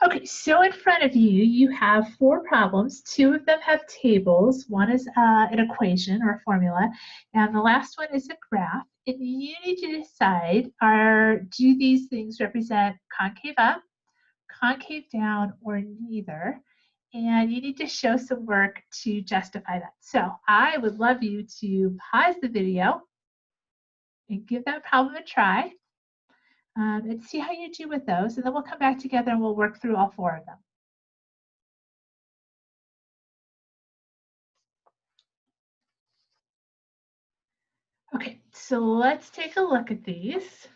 Okay, so in front of you, you have 4 problems. 2 of them have tables. One is an equation or a formula, and the last one is a graph. And you need to decide, do these things represent concave up, concave down, or neither? And you need to show some work to justify that. So I would love you to pause the video and give that problem a try. And see how you do with those, and then we'll come back together and we'll work through all 4 of them. Okay, so let's take a look at these.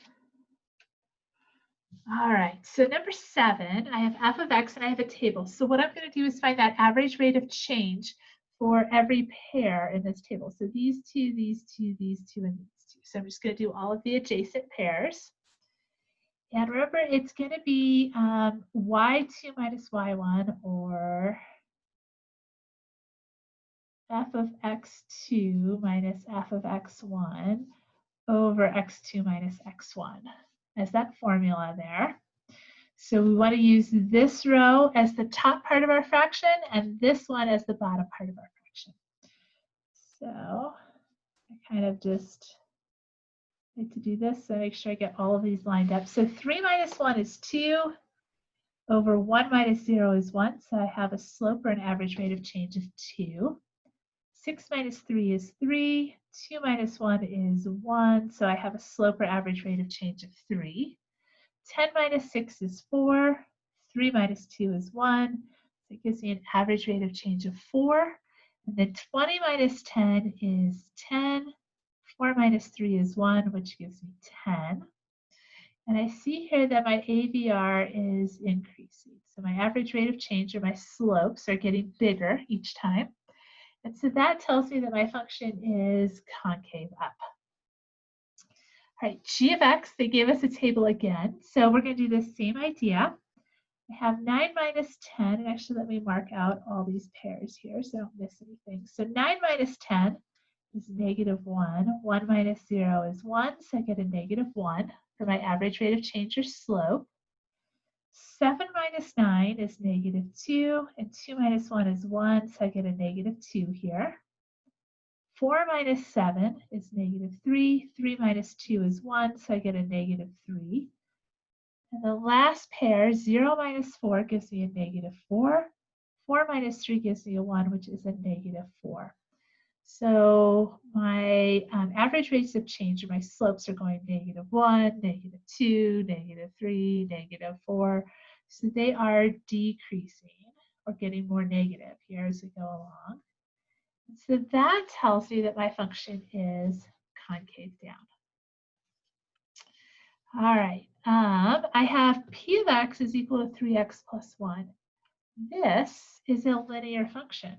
All right, so number 7, I have f of x and I have a table. So what I'm going to do is find that average rate of change for every pair in this table. So these two, these two, these two, and these two. So I'm just going to do all of the adjacent pairs. And remember, it's going to be y2 minus y1, or f of x2 minus f of x1 over x2 minus x1 as that formula there. So we want to use this row as the top part of our fraction and this one as the bottom part of our fraction. So I kind of just like to do this, so make sure I get all of these lined up. So 3 minus 1 is 2 over 1 minus 0 is 1. So I have a slope or an average rate of change of 2. 6 minus 3 is 3. 2 minus 1 is 1. So I have a slope or average rate of change of 3. 10 minus 6 is 4. 3 minus 2 is 1. So it gives me an average rate of change of 4. And then 20 minus 10 is 10. 4 minus 3 is 1, which gives me 10. And I see here that my AVR is increasing. So my average rate of change, or my slopes, are getting bigger each time. And so that tells me that my function is concave up. All right, g of x, they gave us a table again. So we're going to do the same idea. I have 9 minus 10, and actually let me mark out all these pairs here so I don't miss anything. So 9 minus 10 is negative 1. 1 minus 0 is 1, so I get a negative 1 for my average rate of change or slope. 7 minus 9 is negative 2, and 2 minus 1 is 1, so I get a negative 2 here. 4 minus 7 is negative 3. 3 minus 2 is 1, so I get a negative 3. And the last pair, 0 minus 4, gives me a negative 4. 4 minus 3 gives me a 1, which is a negative 4. So my average rates of change, or my slopes, are going negative 1, negative 2, negative 3, negative 4. So they are decreasing or getting more negative here as we go along. So that tells me that my function is concave down. All right, I have p of x is equal to 3x plus 1. This is a linear function.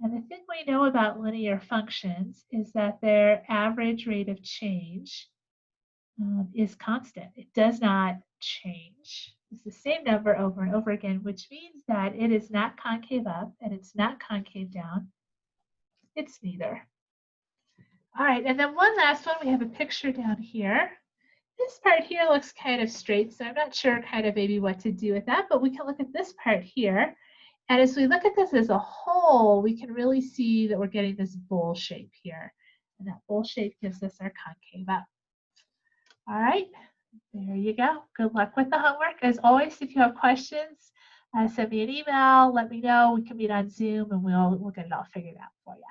And the thing we know about linear functions is that their average rate of change is constant. It does not change. It's the same number over and over again, which means that it is not concave up and it's not concave down. It's neither. All right, and then one last one. We have a picture down here. This part here looks kind of straight, so I'm not sure kind of maybe what to do with that, but we can look at this part here. And as we look at this as a whole, we can really see that we're getting this bowl shape here. And that bowl shape gives us our concave up. All right, there you go. Good luck with the homework. As always, if you have questions, send me an email, let me know. We can meet on Zoom and we'll get it all figured out for you.